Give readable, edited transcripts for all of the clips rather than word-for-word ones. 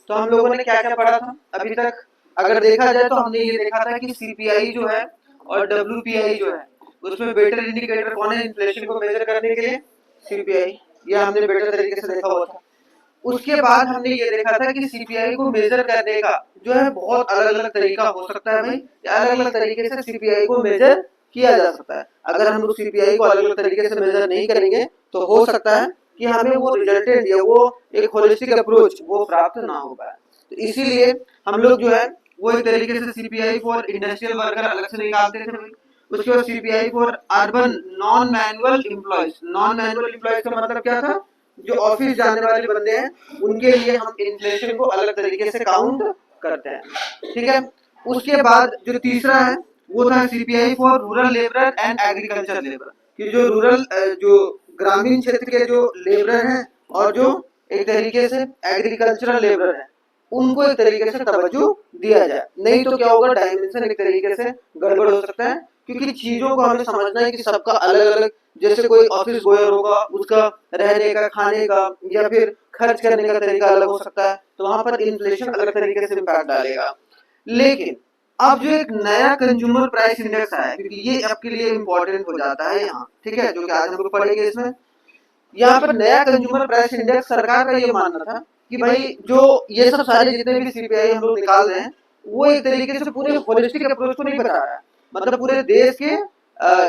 तो हम लोगों ने क्या क्या पढ़ा था अभी तक? अगर देखा जाए तो हमने ये देखा था कि सीपीआई जो है और डब्ल्यूपीआई जो है, उसमें बेटर इंडिकेटर कौन है इन्फ्लेशन को मेजर करने के लिए? सीपीआई। ये हमने बेटर तरीके से देखा हुआ था। उसके बाद हमने ये देखा था कि सीपीआई को मेजर करने का जो है बहुत अलग अलग तरीका हो सकता है भाई, अलग अलग तरीके से सीपीआई को मेजर किया जा सकता है। अगर हम लोग सीपीआई को अलग अलग तरीके से मेजर नहीं करेंगे तो हो सकता है कि हमें वो रिजल्टेंट या वो एक होलिस्टिक अप्रोच वो प्राप्त ना हो पाए। तो इसीलिए हम लोग जो है वो एक तरीके से सीपीआई फॉर इंडस्ट्रियल वर्कर अलग से निकालते थे भाई। उसके बाद CPI for urban non manual employees. Non manual employees का मतलब क्या था? जो ऑफिस जाने वाले बंदे हैं उनके लिए हम इन्फ्लेशन को अलग तरीके से काउंट करते हैं, ठीक है। उसके बाद जो तीसरा है वो था CPI for rural labour and agriculture labour, कि जो रूरल जो ग्रामीण क्षेत्र के जो लेबर हैं और जो एक तरीके से एग्रीकल्चरल लेबर है उनको एक तरीके से तवज्जो दिया जाए। नहीं तो क्या होगा, डायमेंशन एक तरीके से गड़बड़ हो सकता है, क्योंकि चीजों को हमें समझना है कि सबका अलग अलग, जैसे कोई ऑफिस गोयर होगा उसका रहने का, खाने का या फिर खर्च करने का तरीका अलग हो सकता है, तो वहां पर इन्फ्लेशन अलग तरीके से इम्पैक्ट डालेगा। लेकिन अब जो एक नया कंज्यूमर प्राइस इंडेक्स आया, क्योंकि ये आपके लिए इम्पोर्टेंट हो जाता है यहाँ, ठीक है, जो कि आज हम लोग पढ़ेंगे इसमें। यहाँ पर नया कंज्यूमर प्राइस इंडेक्स, सरकार का ये मानना था कि भाई जो ये सब सारे जितने भी सीपीआई हम लोग निकाल रहे हैं वो एक तरीके से पूरे होलिस्टिक अप्रोच को नहीं बता रहा है, मतलब पूरे देश के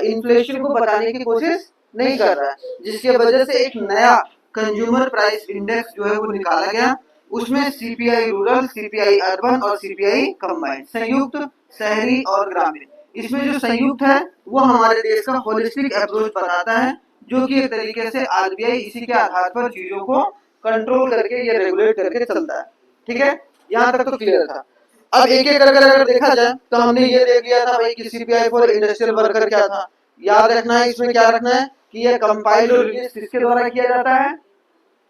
इन्फ्लेशन को बताने की कोशिश नहीं कर रहा है, जिसकी वजह से एक नया कंज्यूमर प्राइस इंडेक्स जो है वो निकाला गया। उसमें सीपीआई रूरल, सीपीआई अर्बन और सीपीआई कंबाइंड, संयुक्त शहरी और ग्रामीण। इसमें जो संयुक्त है वो हमारे देश का होलिस्टिक अप्रोच बताता है, जो कि एक तरीके से आरबीआई इसी के आधार पर चीजों को कंट्रोल करके या रेगुलेट करके चलता है, ठीक है। यहाँ तक तो क्लियर था। अब एक एक करके अगर देखा जाए तो हमने ये देख लिया था भाई कि सीपीआई फॉर इंडस्ट्रियल वर्कर क्या था। याद रखना है, इसमें क्या रखना है कि ये कंपाइल और रिलीज किसके द्वारा किया जाता है?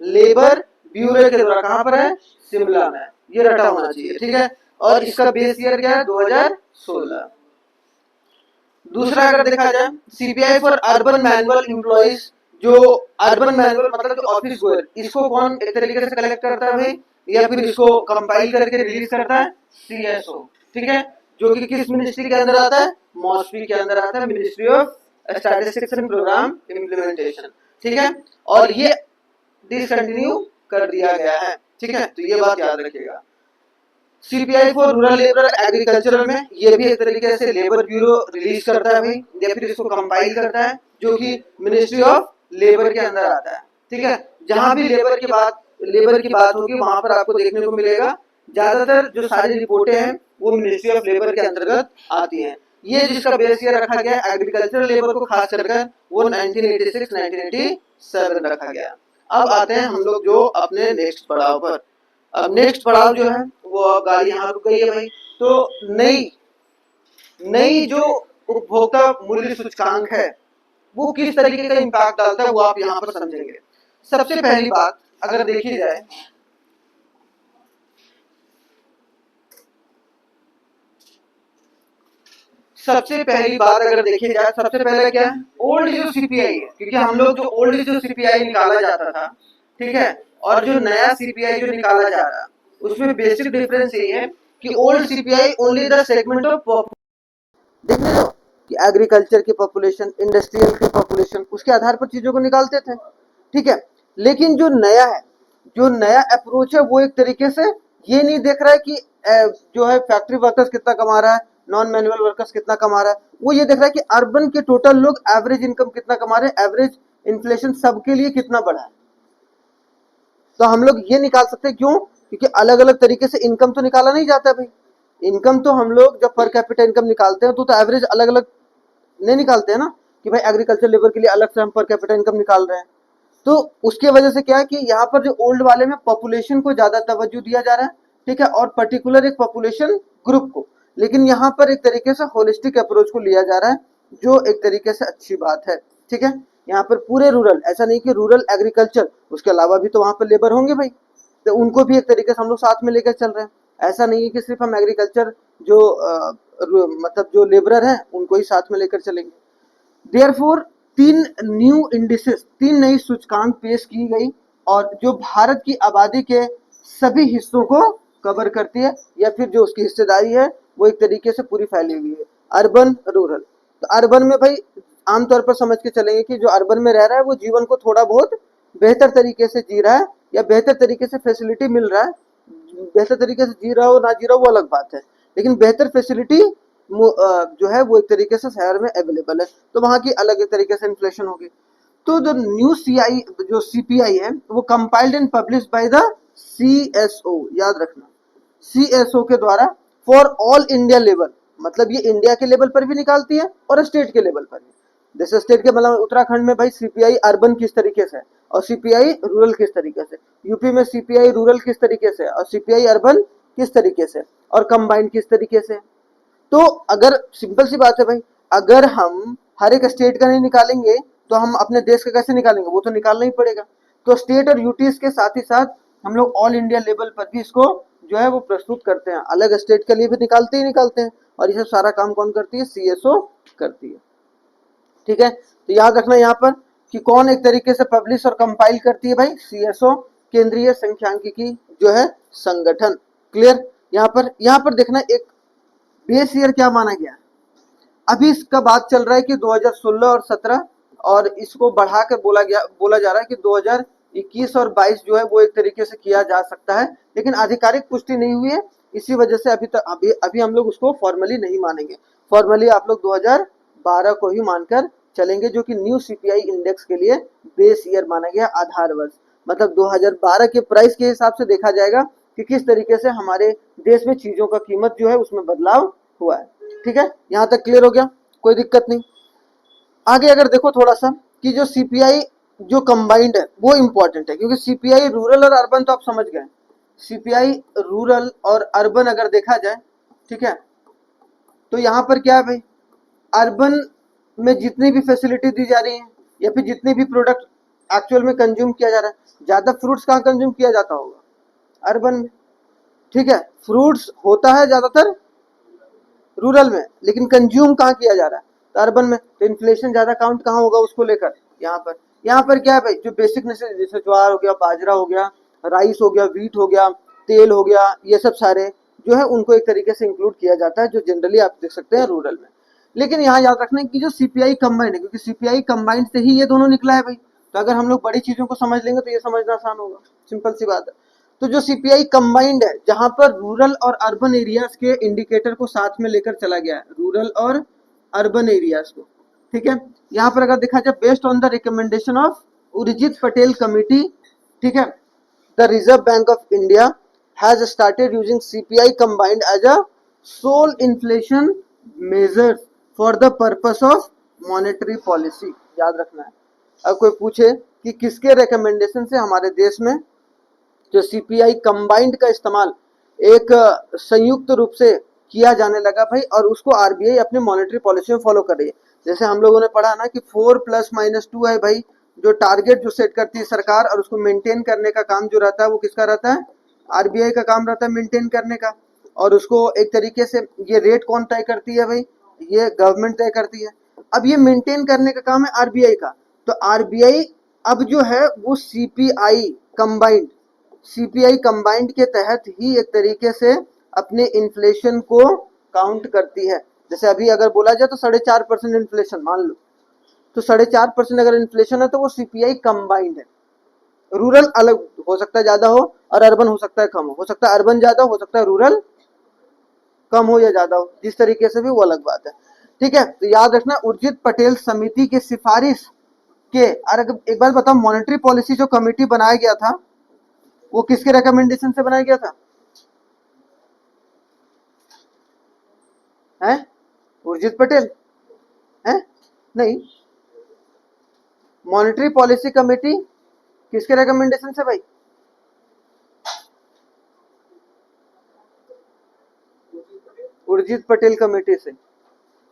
लेबर ब्यूरो के द्वारा। कहां पर है? शिमला में। ये रटा होना चाहिए, ठीक है। और इसका बेस ईयर क्या है? 2016। दूसरा अगर देखा जाए CPI for urban manual employees, जो अर्बन मैनुअल मतलब जो ऑफिस गोयर, इसको कौन एक तरीके से कलेक्ट करता है भाई या फिर इसको कंपाइल करके रिलीज करता है? सीएसओ, ठीक है, जो कि किस मिनिस्ट्री के अंदर आता है? मॉस्पी के अंदर आता है, ministry of statistics and programme implementation, ठीक है। और ये डिसकंटिन्यू कर दिया गया है, ठीक है, तो ये बात याद रखिएगा। CPI for rural labour agricultural में ये भी एक तरीके से लेबर ब्यूरो रिलीज करता है भाई, या फिर इसको कंपाइल करता है, जो कि मिनिस्ट्री ऑफ लेबर के अंदर आता है, ठीक है। जहां भी लेबर की बात होगी वहां पर आपको देखने को मिलेगा ज्यादातर जो सारी रिपोर्टें हैं वो मिनिस्ट्री ऑफ लेबर के अंतर्गत आती हैं। ये जिसका बेस ईयर रखा गया एग्रीकल्चरल लेबर को खास कर वो 1986-1987 रखा गया। अब आते हैं हम लोग जो अपने नेक्स्ट पड़ाव पर। अब नेक्स्ट पड़ाव जो है वो गाड़ी यहाँ रुक गई है भाई। तो नई नई जो उपभोक्ता मूल्य सूचकांक है वो किस तरीके का इम्पैक्ट डालता है वो आप यहाँ पर समझेंगे। सबसे पहली बात अगर देखी जाए, सबसे पहली बात अगर देखी जाए, सबसे पहले क्या है? ओल्ड जो सीपीआई है, क्योंकि हम लोग जो ओल्ड जो सीपीआई निकाला जाता था, ठीक है, और जो नया सीपीआई जो निकाला जा रहा है उसमें बेसिक डिफरेंस ये है कि old CPI only the segment of, देखने दो, कि एग्रीकल्चर की पॉपुलेशन, इंडस्ट्रियल की पॉपुलेशन, उसके आधार पर चीजों को निकालते थे, ठीक है। लेकिन जो नया है, जो नया अप्रोच है वो एक तरीके से ये नहीं देख रहा है कि जो है फैक्ट्री वर्कर्स कितना कमा रहा है, नॉन मैनुअल वर्कर्स कितना कमा रहा है, वो ये देख रहा है कि अर्बन के टोटल लोग एवरेज इनकम कितना कमा रहे हैं, एवरेज इन्फ्लेशन सबके लिए कितना बढ़ा है। तो हम लोग ये निकाल सकते हैं, क्यों? क्योंकि अलग अलग तरीके से इनकम तो निकाला नहीं जाता भाई। इनकम तो हम लोग जब पर कैपिटा इनकम निकालते हैं तो एवरेज अलग अलग नहीं निकालते हैं ना, कि भाई एग्रीकल्चर लेबर के लिए अलग से हम पर कैपिटा इनकम निकाल रहे हैं। तो उसके वजह से क्या है कि यहाँ पर जो ओल्ड वाले में पॉपुलेशन को ज्यादा तवज्जो दिया जा रहा है, ठीक है, और पर्टिकुलर एक पॉपुलेशन ग्रुप को। लेकिन यहाँ पर एक तरीके से होलिस्टिक अप्रोच को लिया जा रहा है, जो एक तरीके से अच्छी बात है, ठीक है। यहाँ पर पूरे रूरल, ऐसा नहीं कि रूरल एग्रीकल्चर, उसके अलावा भी तो वहां पर लेबर होंगे भाई, तो उनको भी एक तरीके से हम लोग साथ में लेकर चल रहे हैं। ऐसा नहीं है कि सिर्फ हम एग्रीकल्चर जो मतलब जो लेबरर हैं उनको ही साथ में लेकर चलेंगे। देयरफॉर तीन न्यू इंडिसेस, तीन नई सूचकांक पेश की गई, और जो भारत की आबादी के सभी हिस्सों को कवर करती है, या फिर जो उसकी हिस्सेदारी है वो एक तरीके से पूरी फैली हुई है। अर्बन रूरल, तो अर्बन में भाई आमतौर पर समझ के चलेंगे कि जो अर्बन में रह रहा है वो जीवन को थोड़ा बहुत बेहतर तरीके से जी रहा है, या बेहतर तरीके से फैसिलिटी मिल रहा है। बेहतर तरीके से जी रहा हो ना जी रहा हो वो अलग बात है, लेकिन बेहतर फैसिलिटी जो है वो एक तरीके से शहर में अवेलेबल है, तो वहां की अलग एक तरीके से इन्फ्लेशन होगी। तो जो न्यू सीआई जो सीपीआई है वो compiled and publish by the CSO, याद रखना सीएसओ के द्वारा, फॉर ऑल इंडिया लेवल, मतलब ये इंडिया के लेवल पर भी निकालती है और स्टेट के लेवल पर भी। जैसे स्टेट के मतलब उत्तराखंड में भाई सीपीआई अर्बन किस तरीके से है और सीपीआई रूरल किस तरीके से, यूपी में सीपीआई रूरल किस तरीके से और सीपीआई अर्बन किस तरीके से, और कंबाइंड किस तरीके से। तो अगर सिंपल सी बात है भाई, अगर हम हर एक स्टेट का नहीं निकालेंगे तो हम अपने देश का कैसे निकालेंगे, वो तो निकालना ही पड़ेगा। तो स्टेट और यूटीज के साथ ही साथ हम लोग ऑल इंडिया लेवल पर भी इसको जो है वो प्रस्तुत करते हैं, अलग स्टेट के लिए भी निकालते ही निकालते हैं, और ये सब सारा काम कौन करती है, सीएसओ करती है। ठीक है, तो याद रखना यहाँ पर कि कौन एक तरीके से पब्लिश और कंपाइल करती है भाई, सीएसओ, केंद्रीय सांख्यिकी जो है संगठन। क्लियर, यहाँ पर देखना एक बेस ईयर क्या माना गया है। अभी इसका बात चल रहा है कि 2016 और 17, और इसको बढ़ाकर बोला जा रहा है कि 2021 और 22 जो है वो एक तरीके से किया जा सकता है, लेकिन आधिकारिक पुष्टि नहीं हुई है, इसी वजह से अभी हम लोग उसको फॉर्मली नहीं मानेंगे। फॉर्मली आप लोग 2012 को ही मानकर चलेंगे, जो कि न्यू सीपीआई इंडेक्स के लिए बेस ईयर माना गया, आधार वर्ष। मतलब 2012 के प्राइस के हिसाब से देखा जाएगा कि किस तरीके से हमारे देश में चीजों का कीमत जो है उसमें बदलाव हुआ है। ठीक है, यहां तक क्लियर हो गया, कोई दिक्कत नहीं। आगे अगर देखो थोड़ा सा कि जो सीपीआई जो कंबाइंड है वो इंपॉर्टेंट है, क्योंकि सीपीआई रूरल और अर्बन तो आप समझ गए, सीपीआई रूरल और अर्बन अगर देखा जाए, ठीक है, तो यहाँ पर क्या है भाई, अर्बन में जितनी भी फैसिलिटी दी जा रही है या फिर जितने भी प्रोडक्ट एक्चुअल में कंज्यूम किया जा रहा है, ज्यादा फ्रूट्स कहाँ कंज्यूम किया जाता होगा, अर्बन में। ठीक है, फ्रूट्स होता है ज्यादातर रूरल में, लेकिन कंज्यूम कहाँ किया जा रहा है, तो अर्बन में। तो इन्फ्लेशन ज्यादा काउंट कहाँ होगा उसको लेकर, यहाँ पर क्या है भाई, जो बेसिक नेसेसिटी जैसे ज्वार हो गया, बाजरा हो गया, राइस हो गया, वीट हो गया, तेल हो गया, ये सब सारे जो है उनको एक तरीके से इंक्लूड किया जाता है, जो जनरली आप देख सकते हैं रूरल में। लेकिन यहाँ याद रखना है कि जो सीपीआई कंबाइंड है, क्योंकि सीपीआई कंबाइंड से ही ये दोनों निकला है भाई, तो अगर हम लोग बड़ी चीजों को समझ लेंगे तो ये समझना आसान होगा, सिंपल सी बात है। तो जो सीपीआई कंबाइंड है, जहां पर रूरल और अर्बन एरियाज के इंडिकेटर को साथ में लेकर चला गया है, रूरल और अर्बन एरियाज को। ठीक है, यहाँ पर अगर देखा जाए, based on the recommendation of Urjit Patel committee, ठीक है, the Reserve Bank of India has started using CPI combined as a sole inflation measure for the purpose of monetary policy. याद रखना है, अब कोई पूछे कि किसके रिकमेंडेशन से हमारे देश में जो सीपीआई कंबाइंड का इस्तेमाल एक संयुक्त रूप से किया जाने लगा भाई, और उसको आरबीआई अपनी मॉनेटरी पॉलिसी में फॉलो कर रही है। जैसे हम लोगों ने पढ़ा ना कि 4+-2 है भाई, जो टारगेट जो सेट करती है सरकार, और उसको मेंटेन करने का काम जो रहता है वो किसका रहता है, आरबीआई का काम रहता है मेंटेन करने का। और उसको एक तरीके से ये रेट कौन तय करती है भाई, ये गवर्नमेंट तय करती है। अब ये मेंटेन करने का काम है आरबीआई का, तो आरबीआई अब जो है वो सीपीआई कंबाइंड के तहत ही एक तरीके से अपने इन्फ्लेशन को काउंट करती है। जैसे अभी अगर बोला जाए तो 4.5% इन्फ्लेशन मान लो, तो 4.5% अगर इन्फ्लेशन है तो वो सीपीआई कंबाइंड है। रूरल अलग हो सकता है ज्यादा हो और अर्बन हो सकता है कम हो सकता है अर्बन ज्यादा हो सकता है रूरल कम हो या ज्यादा हो, जिस तरीके से भी वो अलग बात है। ठीक है, तो याद रखना उर्जित पटेल समिति की सिफारिश के, अगर एक बार बताओ, मॉनेटरी पॉलिसी जो कमेटी बनाया गया था वो किसके रिकमेंडेशन से बनाया गया था, है उर्जित पटेल है, नहीं, मॉनेटरी पॉलिसी कमेटी किसके रिकमेंडेशन से भाई, उर्जित पटेल कमेटी से।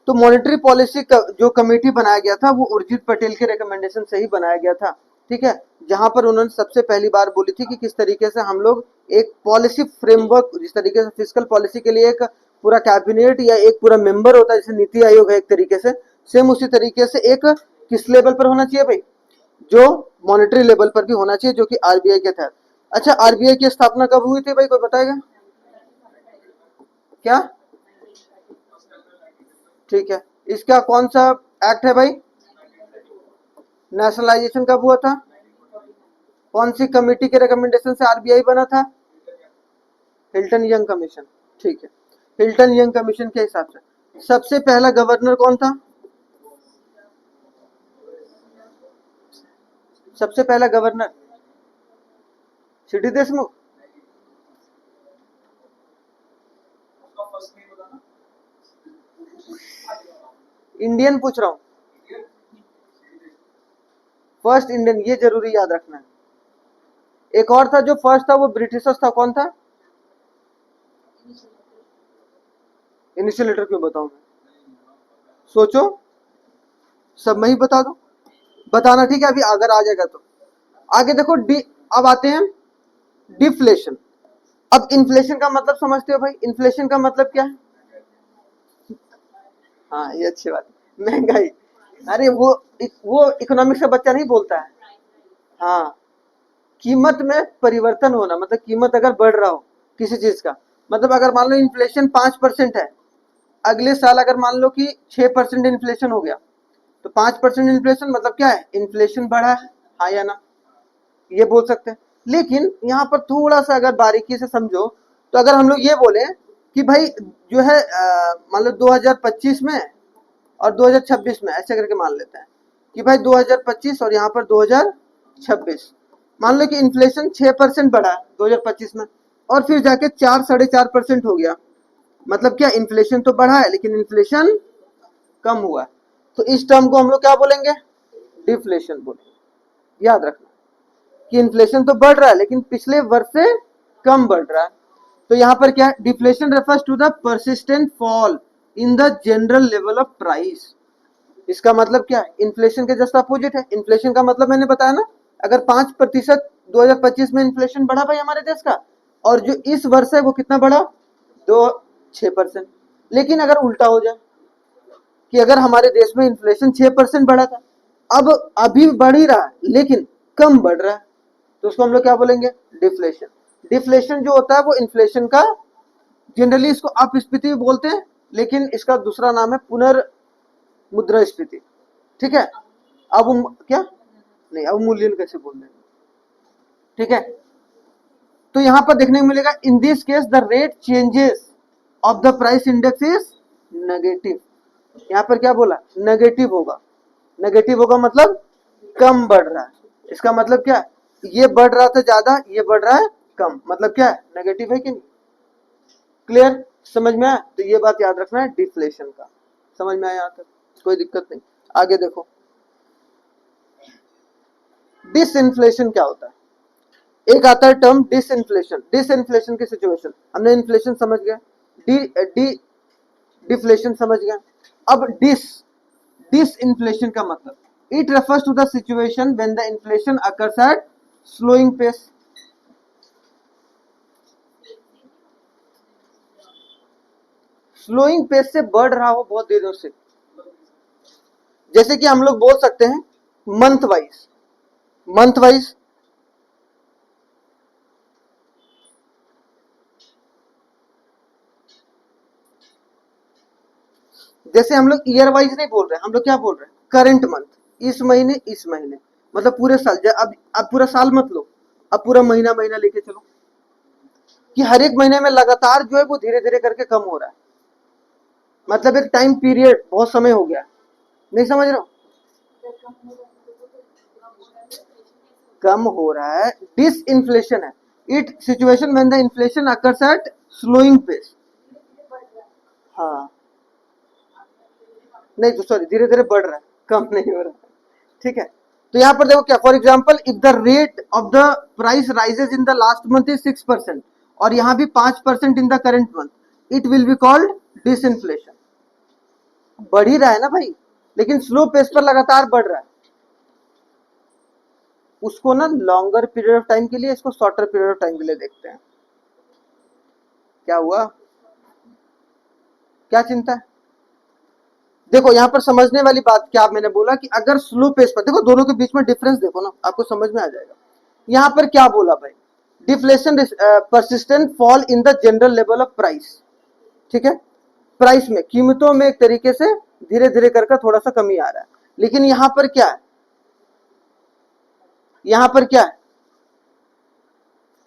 तो मॉनेटरी पॉलिसी का जो कमेटी बनाया गया था वो उर्जित पटेल के रिकमेंडेशन से ही बनाया गया था। ठीक है, जहां पर उन्होंने सबसे पहली बार बोली थी कि किस तरीके से हम लोग एक पॉलिसी फ्रेमवर्क, जिस तरीके से फिस्कल पॉलिसी के लिए एक पूरा कैबिनेट या एक पूरा मेंबर होता है, जैसे नीति आयोग है एक तरीके से, सेम उसी तरीके से एक किस लेवल पर होना चाहिए भाई, जो मॉनेटरी लेवल पर भी होना चाहिए, जो कि आरबीआई के तहत। अच्छा, आरबीआई की स्थापना कब हुई थी भाई, कोई बताएगा क्या? ठीक है, इसका कौन सा एक्ट है भाई? नेशनलाइजेशन कब हुआ था? कौन सी कमेटी के रिकमेंडेशन से आरबीआई बना था? Hilton young commission. ठीक है, हिल्टन यंग कमीशन के हिसाब से सबसे पहला गवर्नर कौन था? सबसे पहला गवर्नर सीडी देशमुख। इंडियन पूछ रहा हूँ, फर्स्ट इंडियन, ये जरूरी याद रखना है। एक और था जो फर्स्ट था, वो ब्रिटिशर्स था, कौन था? इनिशियल लेटर क्यों बताऊं मैं? सोचो, सब मैं ही बता दूं? बताना, ठीक है, अभी अगर आ जाएगा तो। आगे देखो, डी, अब आते हैं डिफ्लेशन। अब इन्फ्लेशन का मतलब समझते हो भाई? इन्फ्लेशन का मतलब क्या है? हाँ, ये अच्छी बात है, महंगाई। अरे वो इकोनॉमिक्स का बच्चा नहीं बोलता है। हाँ, कीमत में परिवर्तन होना, मतलब कीमत अगर बढ़ रहा हो किसी चीज का, मतलब अगर मान लो इन्फ्लेशन 5% है, अगले साल अगर मान लो कि 6% इन्फ्लेशन हो गया, तो 5% इन्फ्लेशन मतलब क्या है? इन्फ्लेशन बढ़ा है, हाँ या ना? ये बोल सकते हैं। लेकिन यहाँ पर थोड़ा सा अगर बारीकी से समझो, तो अगर हम लोग ये बोले कि भाई जो है मान लो 2025 में और 2026 में, ऐसे करके मान लेते हैं कि भाई 2025 और यहाँ पर 2026, मान लो कि इन्फ्लेशन 6% बढ़ा 2025 में, और फिर जाके 4-4.5% हो गया, मतलब क्या? इन्फ्लेशन तो बढ़ा है लेकिन इन्फ्लेशन कम हुआ। तो इस टर्म को हम लोग क्या बोलेंगे? डिफ्लेशन बोलेंगे। याद रखना कि इन्फ्लेशन तो बढ़ रहा है लेकिन पिछले वर्ष से कम बढ़ रहा है। तो यहाँ पर क्या है? Deflation refers to the persistent fall in the general level of price. इसका मतलब क्या है? इन्फ्लेशन के जस्ट अपोजिट है। इन्फ्लेशन का मतलब मैंने बताया ना, अगर 5% 2025 में इन्फ्लेशन बढ़ा भाई हमारे देश का, और जो इस वर्ष है वो कितना बढ़ा? 6%। लेकिन अगर उल्टा हो जाए कि अगर हमारे देश में इन्फ्लेशन 6% बढ़ा था, अब अभी बढ़ ही रहा है लेकिन कम बढ़ रहा है, तो उसको हम लोग क्या बोलेंगे? डिफ्लेशन। डिफ्लेशन जो होता है वो इन्फ्लेशन का, जनरली इसको अपस्फीति बोलते हैं, लेकिन इसका दूसरा नाम है पुनर्मुद्रास्फीति। ठीक है, अब क्या नहीं, अवमूल्यन कैसे बोल रहे हैं? ठीक है, तो यहां पर देखने को मिलेगा, in this case the rate changes of the price index is negative. यहां पर क्या बोला? नेगेटिव होगा। नेगेटिव होगा मतलब कम बढ़ रहा है। इसका मतलब क्या है? ये बढ़ रहा था ज्यादा, ये बढ़ रहा है कम, मतलब क्या है? नेगेटिव है कि नहीं? क्लियर, समझ में आया? तो ये बात याद रखना है डिफ्लेशन का। समझ में आया यहाँ तक? कोई दिक्कत नहीं। आगे देखो, डिसइंफ्लेशन क्या होता है? एक आता है टर्म डिसइंफ्लेशन। डिसइंफ्लेशन की सिचुएशन, हमने इन्फ्लेशन समझ गए, डी डी डिफ्लेशन समझ गए। अब डिसइंफ्लेशन का मतलब, it refers to the situation when the inflation occurs at slowing pace. Slowing pace से बढ़ रहा हो बहुत देरों से, जैसे कि हम लोग बोल सकते हैं मंथ वाइज। मंथ वाइज जैसे हम लोग ईयर वाइज नहीं बोल रहे, हम लोग क्या बोल रहे हैं? करंट मंथ, इस महीने इस महीने, मतलब पूरे साल। अब पूरा साल मत लो, अब पूरा महीना महीना लेके चलो, कि हर एक महीने में लगातार जो है वो धीरे धीरे करके कम हो रहा है, मतलब एक टाइम पीरियड, बहुत समय हो गया। नहीं समझ रहे हो? कम हो रहा है, डिस इन्फ्लेशन है। It situation when the inflation occurs at slowing pace. हाँ, नहीं तो सॉरी, धीरे धीरे बढ़ रहा है, कम नहीं हो रहा। ठीक है, तो यहां पर देखो क्या, for example if the rate of the price rises in the last month is 6%, और यहां भी 5% in the current month, it will be called disinflation. बढ़ ही रहा है ना भाई, लेकिन स्लो पेस पर लगातार बढ़ रहा है, उसको ना लॉन्गर पीरियड ऑफ टाइम के लिए, इसको शॉर्टर पीरियड ऑफ टाइम के लिए देखते हैं। क्या हुआ? क्या चिंता है? देखो यहां पर समझने वाली बात क्या मैंने बोला, कि अगर स्लो पेस पर, देखो दोनों के बीच में डिफरेंस देखो ना, आपको समझ में आ जाएगा। यहां पर क्या बोला भाई? Deflation persistent fall in the general level of price, ठीक है, प्राइस में, कीमतों में एक तरीके से धीरे धीरे करके थोड़ा सा कमी आ रहा है। लेकिन यहां पर क्या है, यहां पर क्या है,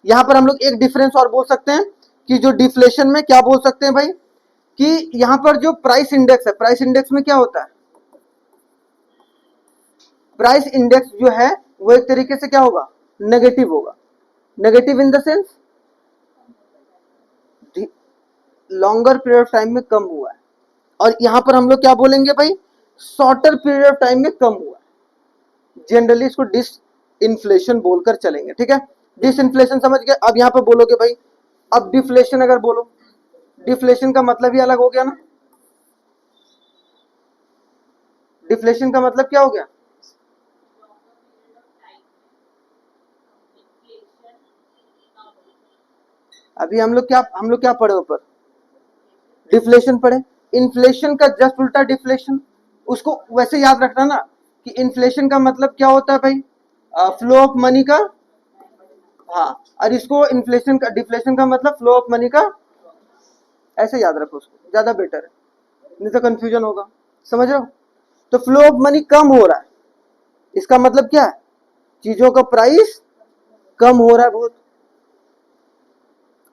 यहां पर हम लोग एक डिफरेंस और बोल सकते हैं कि जो डिफ्लेशन में क्या बोल सकते हैं भाई, कि यहां पर जो प्राइस इंडेक्स है, प्राइस इंडेक्स में क्या होता है, प्राइस इंडेक्स जो है वो एक तरीके से क्या होगा, नेगेटिव होगा। Negative in the sense longer period of time में कम हुआ है, और यहां पर हम लोग क्या बोलेंगे भाई, शॉर्टर पीरियड ऑफ टाइम में कम हुआ है। जनरली इसको डिस इन्फ्लेशन बोलकर चलेंगे, ठीक है, डिस इन्फ्लेशन समझ गए। अब यहां पर बोलोगे भाई, अब डिफ्लेशन अगर बोलो, डिफ्लेशन का मतलब ही अलग हो गया ना, डिफ्लेशन का मतलब क्या हो गया, अभी हम लोग क्या पढ़े ऊपर, डिफ्लेशन पढ़े। इन्फ्लेशन का जस्ट उल्टा डिफ्लेशन, उसको वैसे याद रखना ना कि इन्फ्लेशन का मतलब क्या होता है भाई, फ्लो ऑफ मनी का, हाँ, और इसको इन्फ्लेशन का, डिफ्लेशन का मतलब फ्लो ऑफ मनी का, ऐसे याद रखो, उसको ज्यादा बेटर है, नहीं तो कंफ्यूजन होगा, समझ रहे हो। तो फ्लो ऑफ मनी कम हो रहा है, इसका मतलब क्या है, चीजों का प्राइस कम हो रहा है बहुत।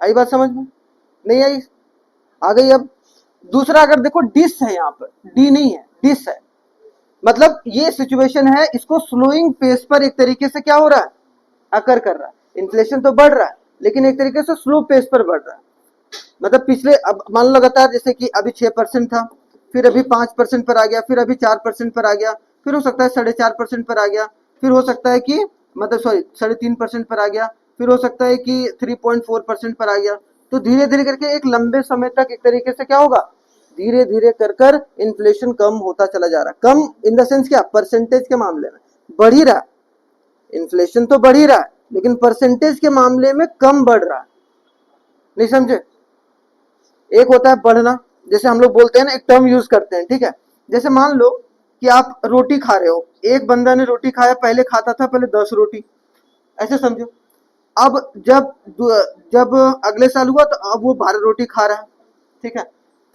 आई बात समझ में, नहीं आई, आ गई। अब दूसरा अगर देखो, डिस है, यहाँ पर डी नहीं है, डिस है, मतलब ये सिचुएशन है, इसको स्लोइंग पेस पर एक तरीके से क्या हो रहा है, अकर कर रहा है। इन्फ्लेशन तो बढ़ रहा है लेकिन एक तरीके से स्लो पेस पर बढ़ रहा है, मतलब पिछले, अब मान लो लगातार, जैसे कि अभी 6% था, फिर अभी 5% पर आ गया, फिर अभी 4% पर आ गया, फिर हो सकता है 4.5% पर आ गया, फिर हो सकता है कि मतलब सॉरी 3.5% पर आ गया, फिर हो सकता है कि 3.4% पर आ गया। तो धीरे धीरे करके एक लंबे समय तक एक तरीके से क्या होगा, धीरे धीरे कर कर इन्फ्लेशन कम होता चला जा रहा है। कम इन द सेंस क्या, परसेंटेज के मामले में बढ़ ही रहा है, इन्फ्लेशन तो बढ़ ही रहा है लेकिन परसेंटेज के मामले में कम बढ़ रहा है, नहीं समझे। एक होता है बढ़ना, जैसे हम लोग बोलते हैं ना, एक टर्म यूज करते हैं, ठीक है, जैसे मान लो कि आप रोटी खा रहे हो, एक बंदा ने रोटी खाया, पहले खाता था पहले 10 रोटी, ऐसे समझो। अब जब जब अगले साल हुआ तो अब वो 12 रोटी खा रहा है, ठीक है,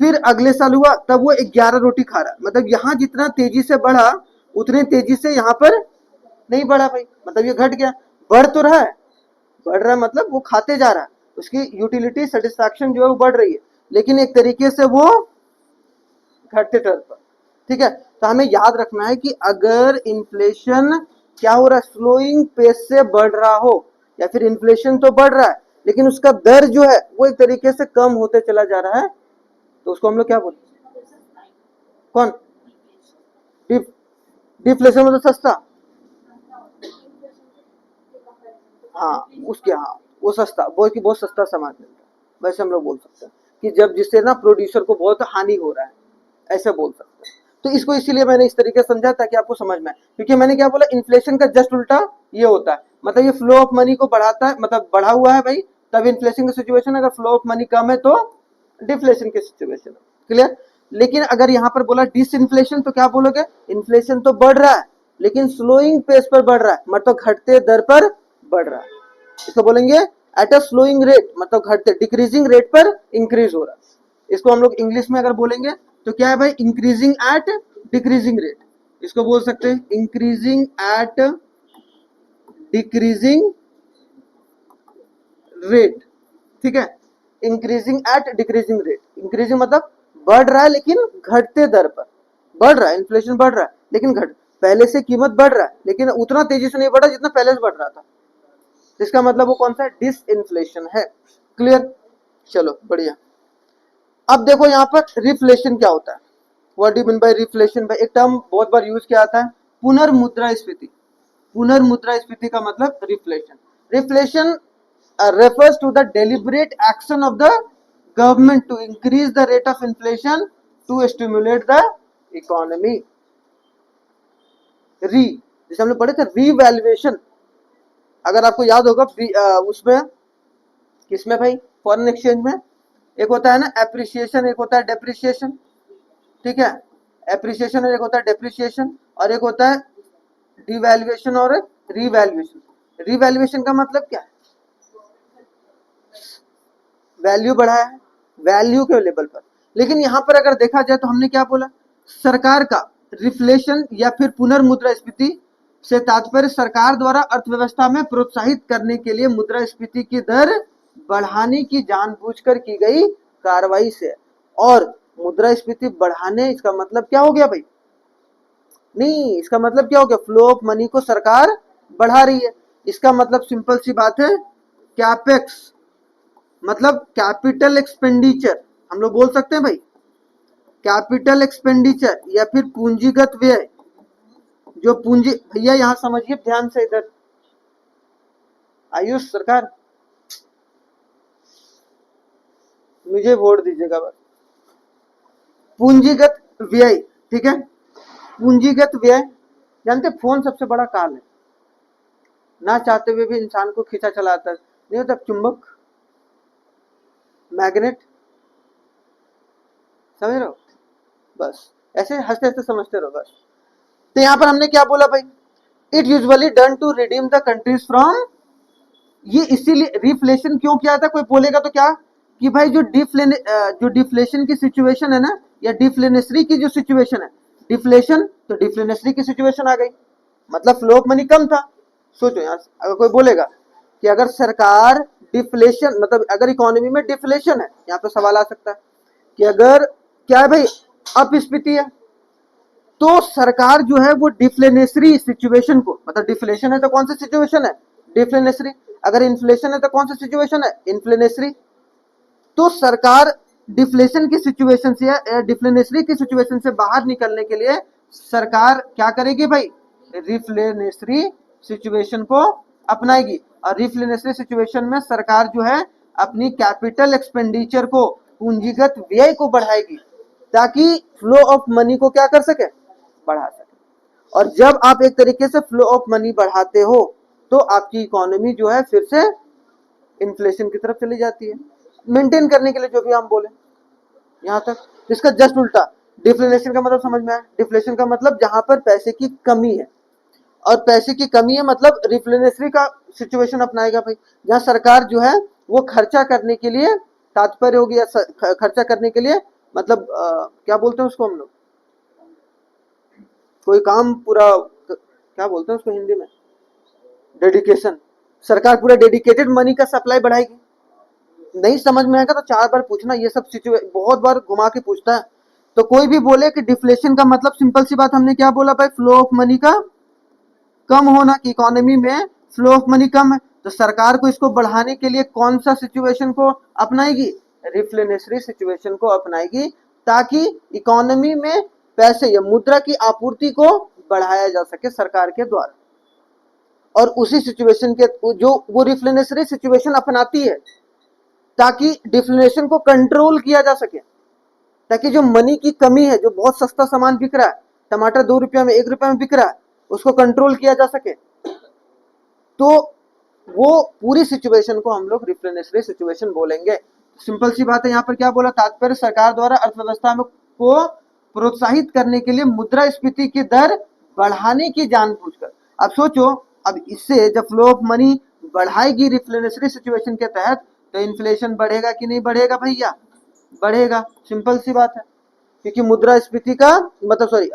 फिर अगले साल हुआ तब वो 11 रोटी खा रहा है, मतलब यहाँ जितना तेजी से बढ़ा उतने तेजी से यहाँ पर नहीं बढ़ा भाई, मतलब ये घट गया। बढ़ तो रहा है, बढ़ रहा है मतलब वो खाते जा रहा है, उसकी यूटिलिटी सेटिस्फैक्शन जो है वो बढ़ रही है, लेकिन एक तरीके से वो घटते टर्म पर, ठीक है। तो हमें याद रखना है कि अगर इन्फ्लेशन क्या हो रहा है, स्लोइंग पेस से बढ़ रहा हो, या फिर इन्फ्लेशन तो बढ़ रहा है लेकिन उसका दर जो है वो एक तरीके से कम होते चला जा रहा है, तो उसको हम लोग क्या बोलते हैं, कौन, डिफ्लेशन मतलब सस्ता, हाँ उसके, हाँ वो सस्ता, वो कि बहुत सस्ता सामान मिलता है, वैसे हम लोग बोल सकते हैं कि जब जिससे ना प्रोड्यूसर को बहुत हानि हो रहा है, ऐसे बोल सकते हैं। तो इसको इसीलिए मैंने इस तरीके से समझा ताकि आपको समझ में आए, क्योंकि मैंने क्या बोला, इन्फ्लेशन का जस्ट उल्टा ये होता है, मतलब ये फ्लो ऑफ मनी को बढ़ाता है, मतलब बढ़ा हुआ है भाई, तब इन्फ्लेशन की सिचुएशन, अगर फ्लो ऑफ मनी कम है तो डिफ्लेशन की सिचुएशन है, क्लियर। लेकिन अगर यहाँ पर बोला डिस इन्फ्लेशन तो क्या बोलोगे, इन्फ्लेशन तो बढ़ रहा है लेकिन स्लोइंग पेस पर बढ़ रहा है, मतलब घटते दर पर बढ़ रहा है, इसको बोलेंगे एट अ स्लोइंग रेट, मतलब घटते डिक्रीजिंग रेट पर इंक्रीज हो रहा है। इसको हम लोग इंग्लिश में अगर बोलेंगे तो क्या है भाई, इंक्रीजिंग एट डिक्रीजिंग रेट, इसको बोल सकते हैं इंक्रीजिंग एट डिक्रीजिंग रेट, ठीक है, increasing at decreasing rate, increasing मतलब बढ़ रहा है लेकिन घटते दर पर बढ़ रहा है, इन्फ्लेशन बढ़ रहा है लेकिन घट, पहले से कीमत बढ़ रहा है लेकिन उतना तेजी से नहीं बढ़ा जितना पहले से बढ़ रहा था, इसका मतलब वो कौन सा है, डिस इन्फ्लेशन है, क्लियर। चलो बढ़िया। अब देखो यहाँ पर रिफ्लेशन क्या होता है, what do mean by reflation, भाई एक टर्म बहुत बार यूज किया आता है, पुनर्मुद्रास्फीति। पुनर्मुद्रास्फीति का मतलब reflation, reflation refers to the deliberate action of the government to increase the rate of inflation to stimulate the economy। री, जैसे हमने पढ़े थे रीवैल्यूएशन, अगर आपको याद होगा उसमें, किसमें भाई, फॉरेन एक्सचेंज में, एक होता है ना एप्रिसिएशन, एक होता है डेप्रिसिएशन, ठीक है, एप्रिसिएशन एक होता है डेप्रिसिएशन, और एक होता है डिवैल्यूएशन और रीवैल्यूएशन। रीवैल्यूएशन का मतलब क्या है, वैल्यू बढ़ाया है वैल्यू के लेवल पर। लेकिन यहाँ पर अगर देखा जाए तो हमने क्या बोला, सरकार का रिफ्लेशन या फिर पुनर्मुद्रास्फीति से तात्पर्य सरकार द्वारा अर्थव्यवस्था में प्रोत्साहित करने के लिए मुद्रास्फीति की दर बढ़ाने की जानबूझकर की गई कार्रवाई से। और मुद्रास्फीति बढ़ाने, इसका मतलब क्या हो गया भाई, नहीं इसका मतलब क्या हो गया, फ्लो ऑफ मनी को सरकार बढ़ा रही है। इसका मतलब सिंपल सी बात है, कैपेक्स मतलब कैपिटल एक्सपेंडिचर, हम लोग बोल सकते हैं भाई कैपिटल एक्सपेंडिचर या फिर पूंजीगत व्यय। जो पूंजी, भैया यहां समझिए ध्यान से, इधर आयुष सरकार मुझे वोट दीजिएगा बस। पूंजीगत व्यय, ठीक है, पूंजीगत व्यय जानते, फोन सबसे बड़ा काल है, ना चाहते हुए भी इंसान को खींचा चलाता है, नहीं होता चुंबक, मैग्नेट, समझ रहे हो, बस ऐसे हंसते हंसते समझते रहो बस। तो यहां पर हमने क्या बोला भाई, it usually done to redeem the countries from, ये इसीलिए रिफ्लेशन क्यों किया था, कोई बोलेगा तो क्या कि भाई जो डिफ्लेशन की सिचुएशन है ना, या डिफ्लेनेसरी की जो सिचुएशन है, डिफ्लेशन तो डिफ्लेनेसरी की सिचुएशन आ गई, मतलब फ्लो ऑफ मनी कम था। सोचो यार, अगर कोई बोलेगा कि अगर सरकार डिफ्लेशन, मतलब अगर इकोनॉमी में डिफ्लेशन है, यहाँ पे सवाल आ सकता है कि अगर क्या है भाई अपस्फीति है, तो सरकार जो है वो डिफ्लेनेसरी सिचुएशन को, मतलब डिफ्लेशन है तो कौन सी सिचुएशन है, डिफ्लेनेसरी, अगर इन्फ्लेशन है तो कौन सी सिचुएशन है, इन्फ्लेनेसरी। तो सरकार डिफ्लेशन की सिचुएशन से या डिफ्लेनेसरी की सिचुएशन से बाहर निकलने के लिए सरकार क्या करेगी भाई, रिफ्लेनेसरी सिचुएशन को अपनाएगी। और रिफ्लेनेसरी सिचुएशन में सरकार जो है अपनी कैपिटल एक्सपेंडिचर को, पूंजीगत व्यय को बढ़ाएगी, ताकि फ्लो ऑफ मनी को क्या कर सके, बढ़ा सके। और जब आप एक तरीके से फ्लो ऑफ मनी बढ़ाते हो तो आपकी इकोनॉमी जो है फिर से इन्फ्लेशन की तरफ चली जाती है, मेंटेन करने के लिए जो भी हम बोले यहां तक। इसका जस्ट उल्टा, डिफ्लेशन का मतलब समझ में आया, डिफ्लेशन का मतलब जहां पर पैसे की कमी है, और पैसे की कमी है मतलब रिफ्लेनेसरी का सिचुएशन अपनाएगा भाई, जहां सरकार जो है वो खर्चा करने के लिए तात्पर्य हो गया, खर्चा करने के लिए मतलब क्या बोलते हैं उसको हम लोग, कोई काम पूरा, क्या बोलते हैं उसको हिंदी में, डेडिकेशन, सरकार पूरा डेडिकेटेड मनी का सप्लाई बढ़ाएगी। नहीं समझ में आएगा तो 4 बार पूछना, ये सब सिचुएशन बहुत बार घुमा के पूछता है। तो कोई भी बोले कि डिफ्लेशन का मतलब सिंपल सी बात हमने क्या बोला भाई, फ्लो ऑफ मनी का कम होना, कि इकोनॉमी में फ्लो ऑफ मनी कम है, तो सरकार को इसको बढ़ाने के लिए कौन सा सिचुएशन को अपनाएगी, रिफ्लेनेसरी सिचुएशन को अपनाएगी, ताकि इकोनॉमी में पैसे या मुद्रा की आपूर्ति को बढ़ाया जा सके सरकार के द्वारा। और उसी सिचुएशन के जो वो रिफ्लेनेसरी सिचुएशन अपनाती है ताकि डिफ्लेशन को कंट्रोल किया जा सके, ताकि जो मनी की कमी है, जो बहुत सस्ता सामान बिक रहा है, टमाटर 2 रुपया में 1 रुपया में बिक रहा है, उसको कंट्रोल किया जा सके। तो वो पूरी सिचुएशन को हम लोग रिफ्लेनेसरी सिचुएशन बोलेंगे। सिंपल सी बात है, यहाँ पर क्या बोला, तात्पर्य सरकार द्वारा अर्थव्यवस्था में को प्रोत्साहित करने के लिए मुद्रास्फीति की दर बढ़ाने की जानबूझकर। अब सोचो, अब इससे जब फ्लो ऑफ मनी बढ़ाएगी रिफ्लेनेसरी सिचुएशन के तहत, तो इन्फ्लेशन बढ़ेगा कि नहीं बढ़ेगा भैया, बढ़ेगा, सिंपल सी बात है, क्योंकि मुद्रास्फीति का मतलब सॉरी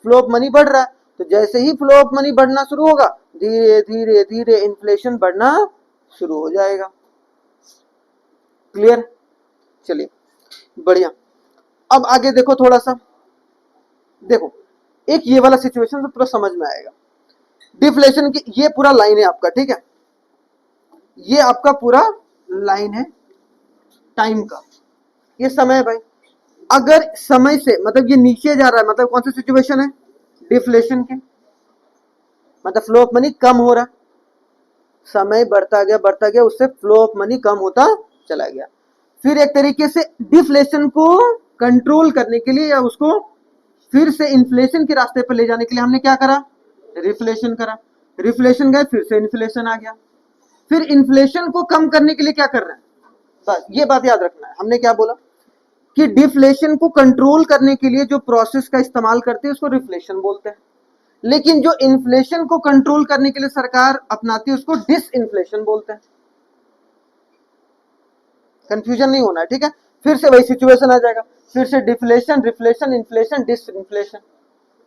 फ्लो ऑफ मनी बढ़ रहा है, तो जैसे ही फ्लो ऑफ मनी बढ़ना शुरू होगा, धीरे धीरे धीरे इन्फ्लेशन बढ़ना शुरू हो जाएगा। क्लियर, चलिए बढ़िया। अब आगे देखो, थोड़ा सा देखो, एक ये वाला सिचुएशन तो पूरा समझ में आएगा। डिफ्लेशन की ये पूरा लाइन है आपका, ठीक है, ये आपका पूरा लाइन है टाइम का, ये समय है भाई। अगर समय से मतलब ये नीचे जा रहा है, मतलब कौन सी सिचुएशन है, डिफ्लेशन के, मतलब फ्लो ऑफ मनी कम हो रहा, समय बढ़ता गया, उससे फ्लो ऑफ मनी कम होता चला गया। फिर एक तरीके से डिफ्लेशन को कंट्रोल करने के लिए या उसको फिर से इन्फ्लेशन के रास्ते पर ले जाने के लिए हमने क्या करा, रिफ्लेशन करा, रिफ्लेशन गए फिर से इन्फ्लेशन आ गया। फिर इन्फ्लेशन को कम करने के लिए क्या कर रहे हैं, बस ये बात याद रखना है, हमने क्या बोला कि डिफ्लेशन को कंट्रोल करने के लिए जो प्रोसेस का इस्तेमाल करते हैं उसको रिफ्लेशन बोलते हैं, लेकिन जो इन्फ्लेशन को कंट्रोल करने के लिए सरकार अपनाती है उसको डिसइन्फ्लेशन बोलते हैं। कंफ्यूजन नहीं होना है, ठीक है। फिर से वही सिचुएशन आ जाएगा, फिर से डिफ्लेशन, रिफ्लेशन, इन्फ्लेशन, डिसइन्फ्लेशन,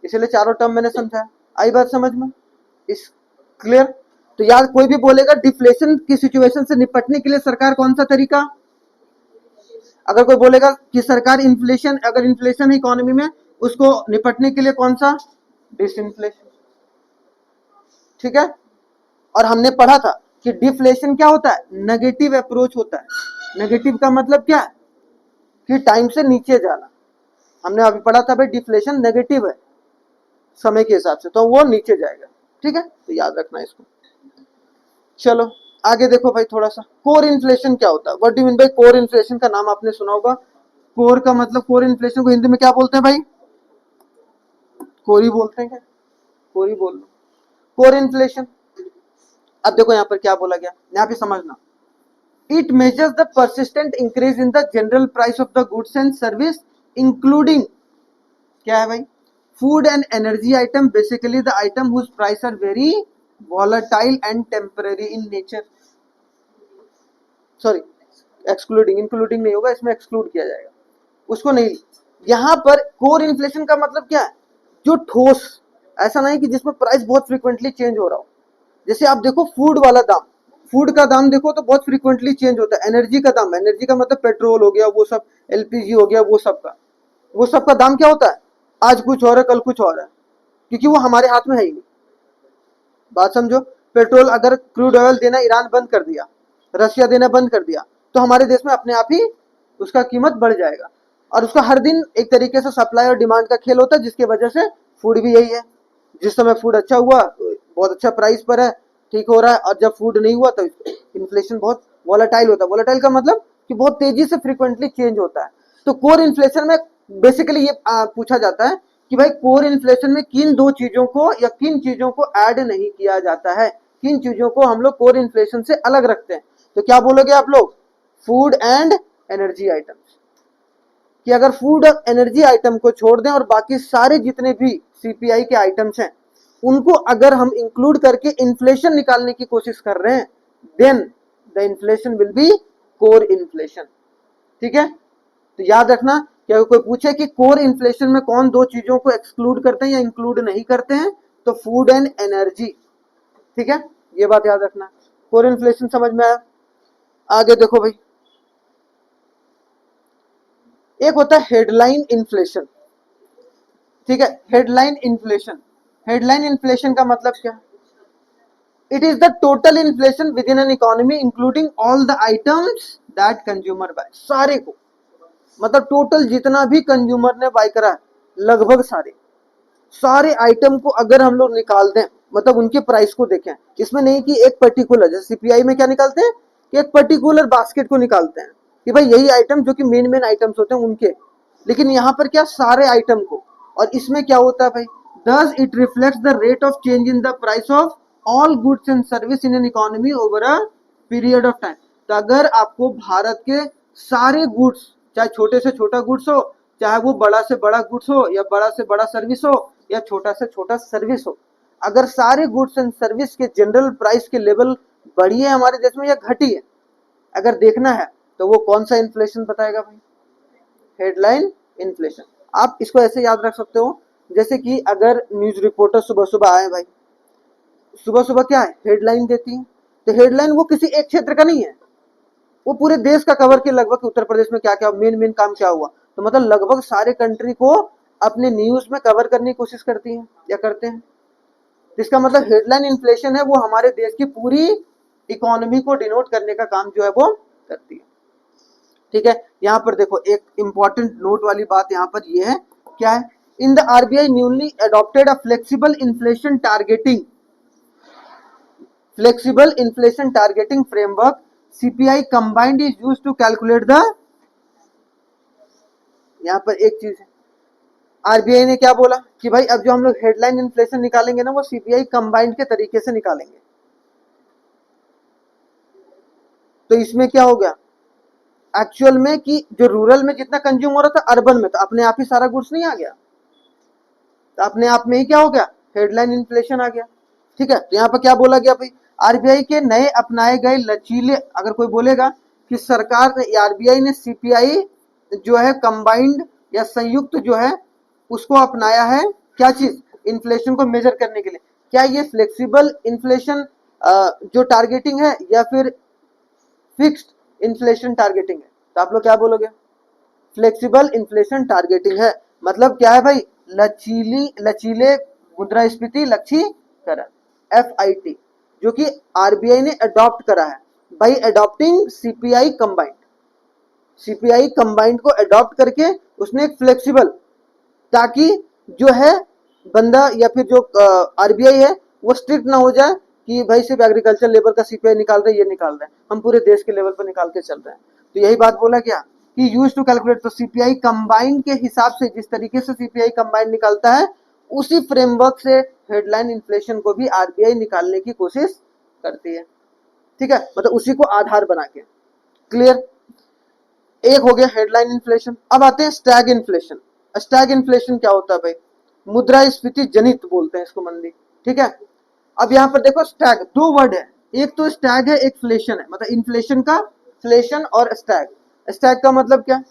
इसलिए चारों टर्म मैंने समझाया। आई बात समझ में? इस क्लियर? तो यार कोई भी बोलेगा डिफ्लेशन की सिचुएशन से निपटने के लिए सरकार कौन सा तरीका, अगर कोई बोलेगा कि सरकार इन्फ्लेशन, अगर इन्फ्लेशन है इकोनॉमी में, उसको निपटने के लिए कौन सा, डिसइन्फ्लेशन, ठीक है। और हमने पढ़ा था कि डिफ्लेशन क्या होता है, नेगेटिव अप्रोच होता है। नेगेटिव का मतलब क्या है कि टाइम से नीचे जाना। हमने अभी पढ़ा था भाई डिफ्लेशन नेगेटिव है समय के हिसाब से, तो वो नीचे जाएगा, ठीक है। तो याद रखना इसको। चलो आगे देखो भाई, थोड़ा सा कोर इन्फ्लेशन क्या होता है, what do you mean by core inflation, का नाम आपने सुना होगा। कोर का मतलब, कोर इन्फ्लेशन को हिंदी में क्या बोलते हैं भाई, कोरी बोलते हैं क्या, कोरी बोल लो, कोर इन्फ्लेशन। अब देखो यहाँ पर क्या बोला गया, यहाँ पे समझना, it measures the persistent increase in the general price of the goods and service including, क्या है भाई, food and energy item, basically the item whose price are very volatile and temporary in nature, sorry excluding, including नहीं होगा इसमें, exclude किया जाएगा उसको नहीं। यहां पर कोर इन्फ्लेशन का मतलब क्या है, जो ठोस, ऐसा नहीं कि जिसमें प्राइस बहुत फ्रीक्वेंटली चेंज हो रहा हो। जैसे आप देखो फूड वाला दाम, फूड का दाम देखो तो बहुत फ्रीक्वेंटली चेंज होता है। एनर्जी का दाम, एनर्जी का मतलब पेट्रोल हो गया, वो सब एलपीजी हो गया, वो सब का दाम क्या होता है, आज कुछ और है कल कुछ और है, क्योंकि वो हमारे हाथ में है ही नहीं। बात समझो, पेट्रोल अगर क्रूड ऑयल देना ईरान बंद कर दिया, रशिया देना बंद कर दिया, तो हमारे देश में अपने आप ही उसका कीमत बढ़ जाएगा। और उसका हर दिन एक तरीके से सप्लाई और डिमांड का खेल होता है, जिसकी वजह से फूड भी यही है। जिस समय फूड अच्छा हुआ तो बहुत अच्छा प्राइस पर है, ठीक हो रहा है, और जब फूड नहीं हुआ तो इन्फ्लेशन बहुत वॉलेटाइल होता है। वॉलेटाइल का मतलब कि बहुत तेजी से फ्रीक्वेंटली चेंज होता है। तो कोर इन्फ्लेशन में बेसिकली ये पूछा जाता है कि भाई कोर इन्फ्लेशन में किन दो चीजों को या किन चीजों को ऐड नहीं किया जाता है, किन चीजों को हम लोग कोर इन्फ्लेशन से अलग रखते हैं। तो क्या बोलोगे आप लोग, फूड एंड एनर्जी आइटम्स, कि अगर फूड और एनर्जी आइटम को छोड़ दें और बाकी सारे जितने भी सीपीआई के आइटम्स हैं उनको अगर हम इंक्लूड करके इन्फ्लेशन निकालने की कोशिश कर रहे हैं, then the inflation will be core inflation, ठीक है। तो याद रखना कि अगर कोई पूछे कि कोर इन्फ्लेशन में कौन दो चीजों को एक्सक्लूड करते हैं या इंक्लूड नहीं करते हैं, तो फूड एंड एनर्जी, ठीक है, ये बात याद रखना। कोर इन्फ्लेशन समझ में आया? आगे देखो भाई, एक होता है हेडलाइन इन्फ्लेशन, ठीक है। हेडलाइन इन्फ्लेशन, हेडलाइन इन्फ्लेशन का मतलब क्या, it is the total inflation within an economy including all the items that consumer buy, सारे को, मतलब टोटल जितना भी कंज्यूमर ने बाय करा है, लगभग सारे सारे आइटम को अगर हम लोग निकाल दें, मतलब उनके प्राइस को देखें, इसमें नहीं कि एक पर्टिकुलर, जैसे सीपीआई में क्या निकालते हैं कि एक पर्टिकुलर बास्केट को निकालते हैं कि भाई यही आइटम जो कि मेन मेन आइटम्स होते हैं उनके, लेकिन यहाँ पर क्या सारे आइटम को। और इसमें क्या होता है भाई, thus it reflects the rate of change in the price of all goods and service in an economy over a period of time। तो अगर आपको भारत के सारे गुड्स, चाहे छोटे से छोटा गुड्स हो, चाहे वो बड़ा से बड़ा गुड्स हो या बड़ा से बड़ा सर्विस हो या छोटा से छोटा सर्विस हो, अगर सारे गुड्स एंड सर्विस के जनरल प्राइस के लेवल बढ़ी है हमारे देश में या घटी है, अगर देखना है तो वो कौन सा इन्फ्लेशन बताएगा भाई, हेडलाइन इन्फ्लेशन। आप इसको ऐसे याद रख सकते हो, जैसे कि अगर न्यूज रिपोर्टर सुबह सुबह आए भाई, सुबह सुबह क्या है, हेडलाइन देती है, तो हेडलाइन वो किसी एक क्षेत्र का नहीं है, वो पूरे देश का कवर के, लगभग उत्तर प्रदेश में क्या क्या मेन मेन काम क्या हुआ, तो मतलब लगभग सारे कंट्री को अपने न्यूज में कवर करने की कोशिश करती है या करते हैं। इसका मतलब हेडलाइन इन्फ्लेशन है वो हमारे देश की पूरी इकोनॉमी को डिनोट करने का काम जो है वो करती है, ठीक है। यहां पर देखो एक इंपॉर्टेंट नोट वाली बात यहां पर ये है, क्या है, in the RBI newly adopted a flexible inflation targeting, flexible inflation targeting framework CPI combined is used to calculate the, यहां पर एक चीज है, आरबीआई ने क्या बोला कि भाई अब जो हम लोग हेडलाइन इन्फ्लेशन निकालेंगे ना वो सीपीआई कंबाइंड के तरीके से निकालेंगे। तो इसमें क्या हो गया एक्चुअल में कि जो रूरल में जितना कंज्यूम हो रहा था, अर्बन में तो अपने आप ही सारा गुड्स नहीं आ गया, तो अपने आप में ही क्या हो गया, हेडलाइन इन्फ्लेशन आ गया, ठीक है। तो यहाँ पर क्या बोला गया भाई, आरबीआई के नए अपनाए गए लचीले, अगर कोई बोलेगा कि सरकार ने, आरबीआई ने सीपीआई जो है कंबाइंड या संयुक्त जो है उसको अपनाया है। क्या चीज? इन्फ्लेशन को मेजर करने के लिए। क्या ये फ्लेक्सिबल इन्फ्लेशन जो टारगेटिंग है या फिर फिक्स्ड इन्फ्लेशन टारगेटिंग है? तो आप लोग क्या बोलोगे? फ्लेक्सिबल इन्फ्लेशन टारगेटिंग है। मतलब क्या है भाई? लचीले मुद्रास्फीति लक्ष्यीकरण, FIT, जो कि आरबीआई ने अडॉप्ट करा है बाई अडॉप्टिंग सीपीआई कंबाइंड को अडॉप्ट करके उसने एक फ्लेक्सिबल, ताकि जो है बंदा या फिर जो आरबीआई है वो स्ट्रिक्ट ना हो जाए कि भाई सिर्फ एग्रीकल्चर लेवल का सीपीआई निकाल रहे हैं, ये निकाल रहे हैं, हम पूरे देश के लेवल पर निकाल के चल रहे हैं। तो यही बात बोला क्या कि यूज टू कैलकुलेट। तो सीपीआई कंबाइंड के हिसाब से, जिस तरीके से सीपीआई कंबाइंड निकालता है, उसी फ्रेमवर्क से हेडलाइन इन्फ्लेशन को भी आरबीआई निकालने की कोशिश करती है। ठीक है, मतलब उसी को आधार बना के। क्लियर? एक हो गया हेडलाइन इन्फ्लेशन। अब आते हैं स्टैग इन्फ्लेशन। स्टैग इन्फ्लेशन क्या होता है भाई? मुद्रास्फीति जनित बोलते हैं इसको मंदी। ठीक है, अब यहाँ पर देखो स्टैग, दो वर्ड है, एक तो स्टैग है, एक फ्लेशन है। मतलब इन्फ्लेशन का फ्लेशन और स्टैग। स्टैग का मतलब क्या?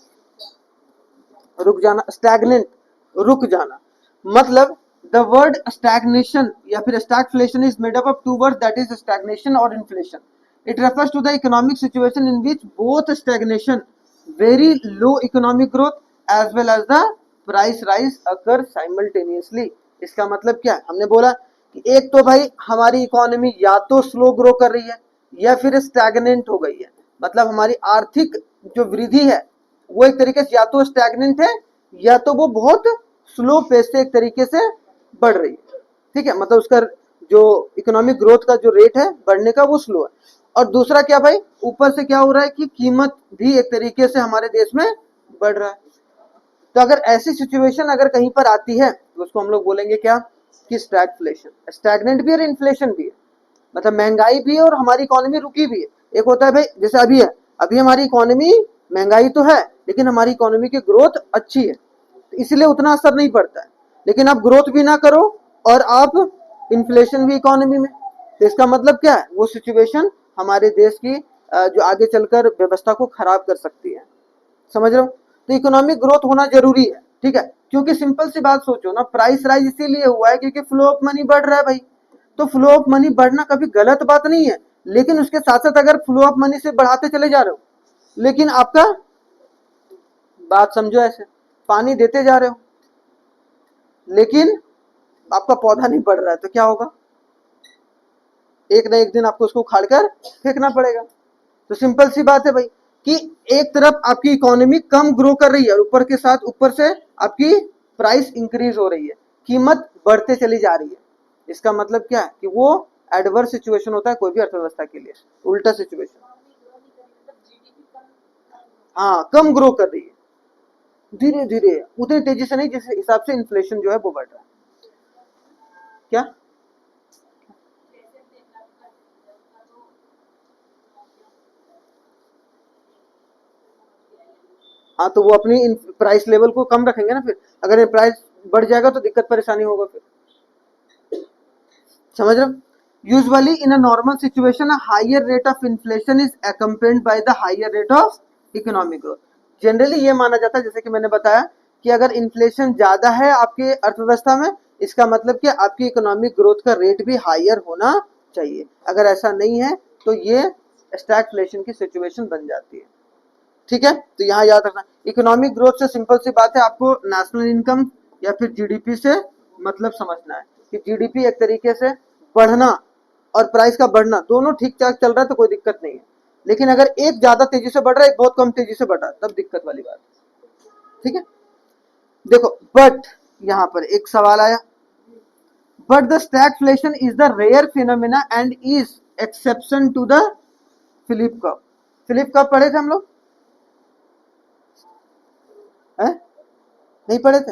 रुक जाना, स्टैग्नेंट, रुक जाना। मतलब द वर्ड स्टैग्नेशन या फिर stagflation is made up of two words, that is stagnation और inflation. It refers to the economic situation in which both stagnation, very low economic growth, as well as the price rise occur simultaneously. इसका मतलब क्या? हमने बोला कि एक तो भाई हमारी इकोनॉमी या तो स्लो ग्रो कर रही है या फिर स्टैग्नेंट हो गई है। मतलब हमारी आर्थिक जो वृद्धि है वो एक तरीके से या तो स्टैग्नेंट है या तो वो बहुत स्लो पेस से एक तरीके से बढ़ रही है। ठीक है, मतलब उसका जो इकोनॉमिक ग्रोथ का जो रेट है बढ़ने का वो स्लो है। और दूसरा क्या भाई, ऊपर से क्या हो रहा है कि कीमत भी एक तरीके से हमारे देश में बढ़ रहा है। तो अगर ऐसी सिचुएशन अगर कहीं पर आती है तो उसको हम लोग बोलेंगे क्या कि स्टैगफ्लेशन। स्टैग्नेंट भी और इन्फ्लेशन भी है, मतलब महंगाई भी है और हमारी इकोनॉमी रुकी भी है। एक होता है भाई जैसे अभी है, अभी हमारी इकोनॉमी, महंगाई तो है लेकिन हमारी इकोनॉमी की ग्रोथ अच्छी है, तो इसलिए उतना असर नहीं पड़ता है। लेकिन आप ग्रोथ भी ना करो और आप इन्फ्लेशन भी इकोनॉमी में, तो इसका मतलब क्या है? वो सिचुएशन हमारे देश की जो आगे चलकर व्यवस्था को खराब कर सकती है। समझ रहे हो? तो इकोनॉमिक ग्रोथ होना जरूरी है। ठीक है, क्योंकि सिंपल सी बात सोचो ना, प्राइस राइज इसीलिए हुआ है क्योंकि फ्लो ऑफ मनी बढ़ रहा है भाई। तो फ्लो ऑफ मनी बढ़ना कभी गलत बात नहीं है, लेकिन उसके साथ साथ अगर फ्लो ऑफ मनी से बढ़ाते चले जा रहे हो, लेकिन आपका, बात समझो ऐसे, पानी देते जा रहे हो लेकिन आपका पौधा नहीं बढ़ रहा है, तो क्या होगा? एक ना एक दिन आपको उसको उखाड़ कर फेंकना पड़ेगा। तो सिंपल सी बात है भाई कि एक तरफ आपकी इकोनॉमी कम ग्रो कर रही है और ऊपर से आपकी प्राइस इंक्रीज हो रही है, कीमत बढ़ते चली जा रही है। इसका मतलब क्या है कि वो एडवर्स सिचुएशन होता है कोई भी अर्थव्यवस्था के लिए, उल्टा सिचुएशन। हाँ, कम ग्रो कर रही है, धीरे धीरे, उतनी तेजी से नहीं जिस हिसाब से इन्फ्लेशन जो है वो बढ़ रहा है। क्या? हाँ, तो वो अपनी प्राइस लेवल को कम रखेंगे ना। फिर अगर ये प्राइस बढ़ जाएगा तो दिक्कत परेशानी होगा फिर। समझ रहे हो? Usually in a normal situation a higher rate of inflation is accompanied by the higher rate of economic growth. Generally ये माना जाता है, जैसे कि मैंने बताया, कि अगर इन्फ्लेशन ज्यादा है आपके अर्थव्यवस्था में, इसका मतलब कि आपकी इकोनॉमिक ग्रोथ का रेट भी हायर होना चाहिए। अगर ऐसा नहीं है तो ये स्टैगफ्लेशन की सिचुएशन बन जाती है। ठीक है, तो यहाँ याद रखना, इकोनॉमिक ग्रोथ से सिंपल सी बात है, आपको नेशनल इनकम या फिर जीडीपी से मतलब समझना है कि जीडीपी एक तरीके से बढ़ना और प्राइस का बढ़ना दोनों ठीक ठाक चल रहा है तो कोई दिक्कत नहीं है। लेकिन अगर एक ज्यादा तेजी से बढ़ रहा है, एक बहुत कम तेजी से बढ़ रहा है, तब दिक्कत वाली बात। ठीक है, देखो बट यहाँ पर एक सवाल आया, but the stagflation is the rare phenomena and is exception to the Phillip cup. Phillip cup पढ़े थे हम लोग? है? नहीं पढ़े थे?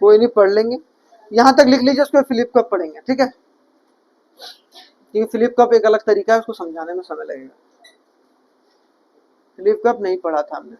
कोई नहीं, पढ़ लेंगे। यहां तक लिख लीजिए, उसको फिलिप कप पढ़ेंगे। ठीक है, क्योंकि फिलिप कप एक अलग तरीका है, उसको समझाने में समय लगेगा। फिलिप कप नहीं पढ़ा था हमने।